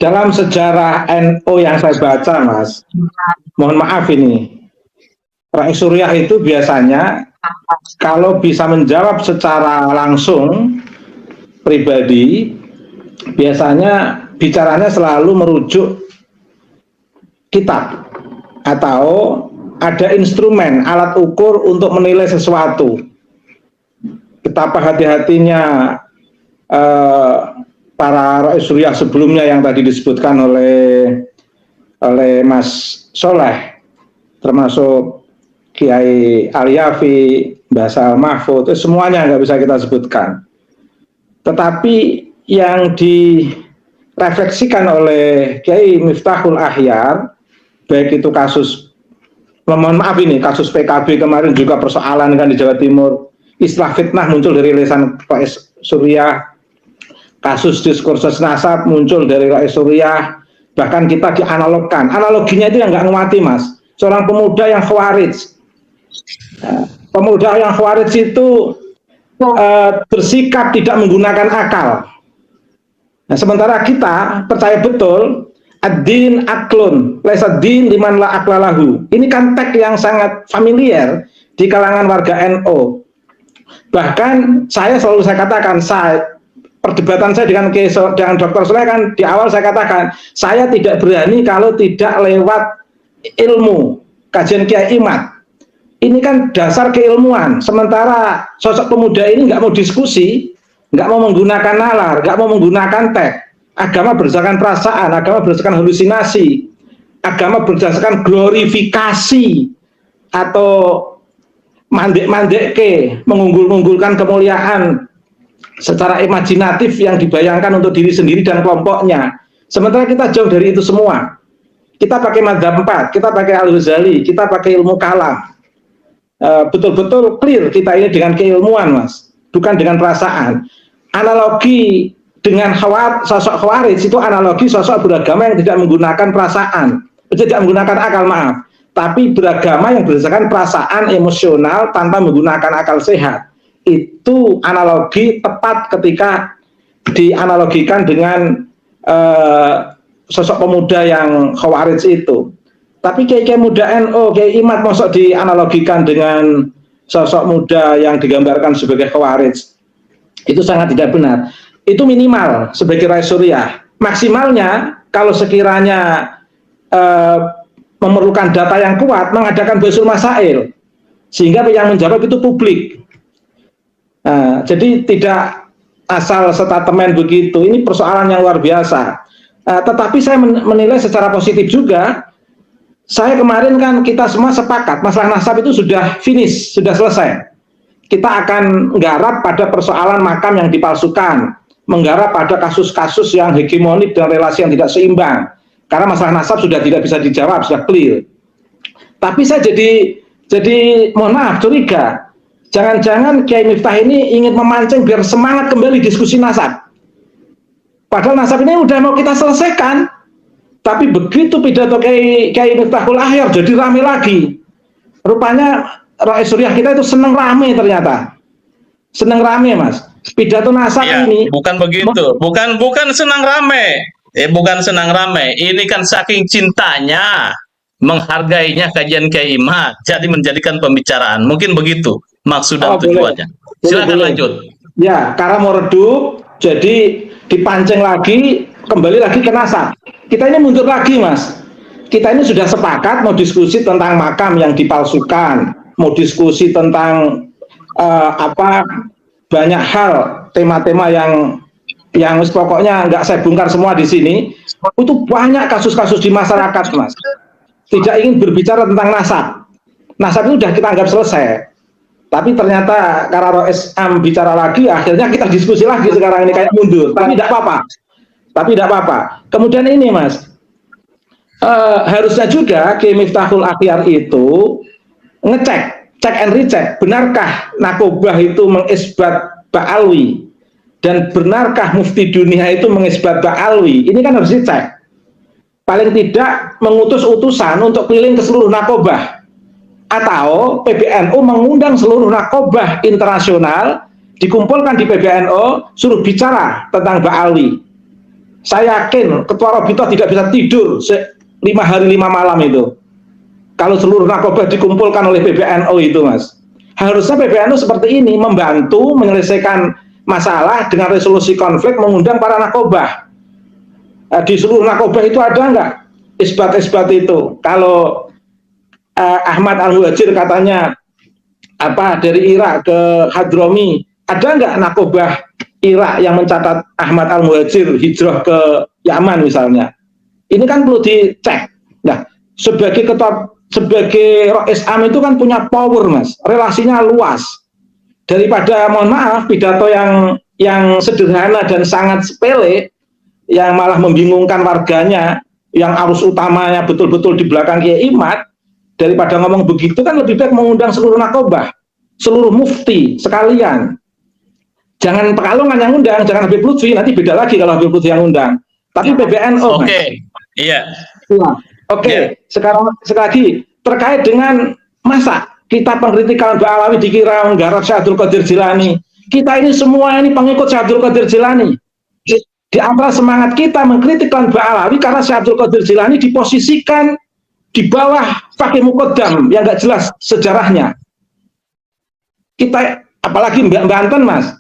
dalam sejarah NU yang saya baca, Mas, mohon maaf ini, Rais Suriah itu biasanya kalau bisa menjawab secara langsung pribadi, biasanya bicaranya selalu merujuk kitab atau ada instrumen, alat ukur untuk menilai sesuatu. Betapa hati-hatinya para Rais Suriah sebelumnya yang tadi disebutkan oleh Mas Soleh, termasuk Kiai Alyafi, Mbah Mahfud, semuanya nggak bisa kita sebutkan. Tetapi yang direfleksikan oleh Kiai Miftahul Ahyar, baik itu kasus, mohon maaf ini, kasus PKB kemarin juga persoalan kan di Jawa Timur, istilah fitnah muncul dari lisan Rais Suriah, kasus diskursus nasab muncul dari Rais Suriah, bahkan kita dianalogkan. Analoginya itu yang nggak nguati, Mas. Seorang pemuda yang khawarij. Pemuda yang khawarij itu bersikap tidak menggunakan akal. Nah, sementara kita percaya betul ad-din aklun, laisa din liman la aklalahu. Ini kan teks yang sangat familiar di kalangan warga NU. Bahkan saya katakan, perdebatan saya dengan Dr. Soleh kan di awal saya katakan, saya tidak berani kalau tidak lewat ilmu, kajian Kiai Imad. Ini kan dasar keilmuan. Sementara sosok pemuda ini nggak mau diskusi, nggak mau menggunakan nalar, nggak mau menggunakan teks. Agama berdasarkan perasaan, agama berdasarkan halusinasi, agama berdasarkan glorifikasi atau mandek-mandek mengunggulkan kemuliaan secara imajinatif yang dibayangkan untuk diri sendiri dan kelompoknya. Sementara kita jauh dari itu semua. Kita pakai madzhab 4, kita pakai Al-Ghazali, kita pakai ilmu kalam. Betul-betul clear kita ini dengan keilmuan, Mas, bukan dengan perasaan. Analogi dengan sosok khawarij itu analogi sosok beragama yang tidak menggunakan perasaan, tidak menggunakan akal, maaf, tapi beragama yang berdasarkan perasaan emosional tanpa menggunakan akal sehat. Itu analogi tepat ketika dianalogikan dengan sosok pemuda yang khawarij itu. Tapi Kiai muda NU, Kiai Imad masuk dianalogikan dengan sosok muda yang digambarkan sebagai khawarij. Itu sangat tidak benar. Itu minimal sebagai Rais Suriah. Maksimalnya kalau sekiranya memerlukan data yang kuat, mengadakan Basul Masail, sehingga yang menjawab itu publik. Jadi tidak asal statement begitu. Ini persoalan yang luar biasa. Tetapi saya menilai secara positif juga. Saya kemarin kan kita semua sepakat masalah nasab itu sudah finish, sudah selesai. Kita akan menggarap pada persoalan makam yang dipalsukan, menggarap pada kasus-kasus yang hegemonik dan relasi yang tidak seimbang. Karena masalah nasab sudah tidak bisa dijawab, sudah clear. Tapi saya jadi mohon maaf, curiga. Jangan-jangan Kiai Miftah ini ingin memancing biar semangat kembali diskusi nasab. Padahal nasab ini udah mau kita selesaikan. Tapi begitu pidato Kiai Miftahul Ahyar jadi rame lagi. Rupanya Rais Suriah kita itu seneng rame ternyata. Seneng rame, Mas. Pidato nasab ini bukan begitu. Bukan senang rame. Bukan senang rame. Ini kan saking cintanya, menghargainya kajian Kiai Imad, jadi menjadikan pembicaraan. Mungkin begitu maksud dan tujuannya. Silakan lanjut. Ya, karena mau redup, jadi dipancing lagi, kembali lagi ke nasab. Kita ini mundur lagi, Mas. Kita ini sudah sepakat mau diskusi tentang makam yang dipalsukan, mau diskusi tentang banyak hal, tema-tema yang pokoknya nggak saya bongkar semua di sini. Itu banyak kasus-kasus di masyarakat, Mas. Tidak ingin berbicara tentang nasab. Nasab itu sudah kita anggap selesai. Tapi ternyata karena Rois bicara lagi, akhirnya kita diskusi lagi sekarang ini kayak mundur. Tapi tidak apa-apa. Kemudian ini, Mas, harusnya juga Kiai Miftahul Ahyar itu check and recheck, benarkah Nakobah itu mengisbat Ba'alwi, dan benarkah Mufti Dunia itu mengisbat Ba'alwi. Ini kan harus dicek. Paling tidak mengutus utusan untuk keliling ke seluruh Nakobah, atau PBNU mengundang seluruh Nakobah internasional, dikumpulkan di PBNU, suruh bicara tentang Ba'alwi. Saya yakin Ketua Robito tidak bisa tidur 5 hari 5 malam itu. Kalau seluruh narkoba dikumpulkan oleh PBNU itu, Mas. Harusnya PBNU seperti ini, membantu menyelesaikan masalah dengan resolusi konflik, mengundang para narkoba. Di seluruh narkoba itu ada nggak isbat-isbat itu? Kalau Ahmad Al-Muhajir katanya dari Irak ke Hadromi, ada nggak narkoba Irak yang mencatat Ahmad Al-Muhajir hijrah ke Yaman misalnya? Ini kan perlu dicek. Nah, sebagai Rais Am itu kan punya power, Mas, relasinya luas. Daripada, mohon maaf, pidato yang sederhana dan sangat sepele, yang malah membingungkan warganya, yang arus utamanya betul-betul di belakang Kiai Imad, daripada ngomong begitu kan lebih baik mengundang seluruh narkoba, seluruh mufti sekalian. Jangan Pekalongan yang undang, jangan Habib Lutfi, nanti beda lagi kalau Habib Lutfi yang undang. Tapi PBNU. Oke, iya. Oke, sekarang sekali lagi terkait dengan masa kita pengkritikan Mbak Alawi dikira menggarap Syekh Abdul Qadir Jilani. Kita ini semua ini pengikut Syekh Abdul Qadir Jilani. Di antara semangat kita mengkritikkan Mbak Alawi karena Syekh Abdul Qadir Jilani diposisikan di bawah Fakih Muqaddam yang nggak jelas sejarahnya. Kita apalagi Mbak Banten, Mas,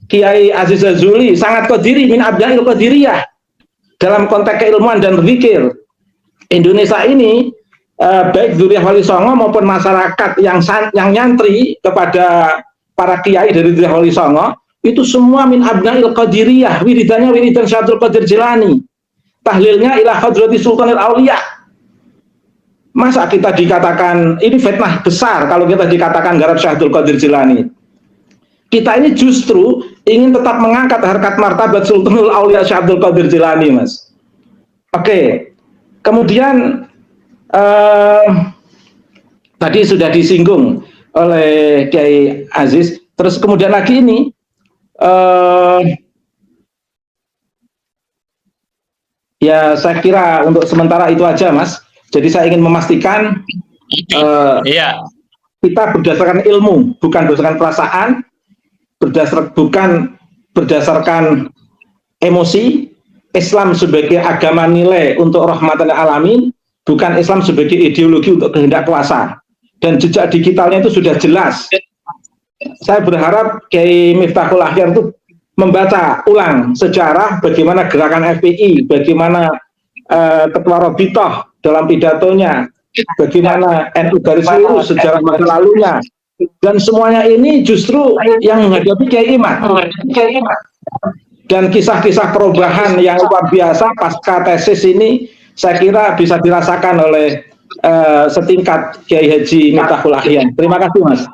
Kiai Aziz Azuli sangat qadiri min abda'il qadiriyah dalam konteks keilmuan dan zikir. Indonesia ini baik Dzurriyyah Wali Songo maupun masyarakat yang nyantri kepada para kiai dari Dzurriyyah Wali Songo itu semua min abna'il qadiriyah, wiridannya wiridan Syekh Abdul Qadir Jilani, tahlilnya ila hadrati sultanil auliya. Masa kita dikatakan ini fitnah besar kalau kita dikatakan garap Syekh Abdul Qadir Jilani? Kita ini justru ingin tetap mengangkat harkat martabat sultanul auliya Syekh Abdul Qadir Jilani, Mas. Oke. Kemudian tadi sudah disinggung oleh Kiai Aziz. Terus kemudian lagi ini ya saya kira untuk sementara itu aja, Mas. Jadi saya ingin memastikan kita berdasarkan ilmu, bukan berdasarkan perasaan, bukan berdasarkan emosi. Islam sebagai agama nilai untuk rahmatan alamin, bukan Islam sebagai ideologi untuk kehendak kuasa. Dan jejak digitalnya itu sudah jelas. Saya berharap Kiai Miftahul Ahyar itu membaca ulang sejarah bagaimana gerakan FPI, bagaimana Ketua Robitoh dalam pidatonya, bagaimana NU garis lurus sejarah masa lalunya, dan semuanya ini justru yang menghadapi Kiai Imad. Dan kisah-kisah perubahan yang luar biasa pasca tesis ini saya kira bisa dirasakan oleh setingkat Kiai Haji Miftahul Ahyar. Terima kasih, Mas.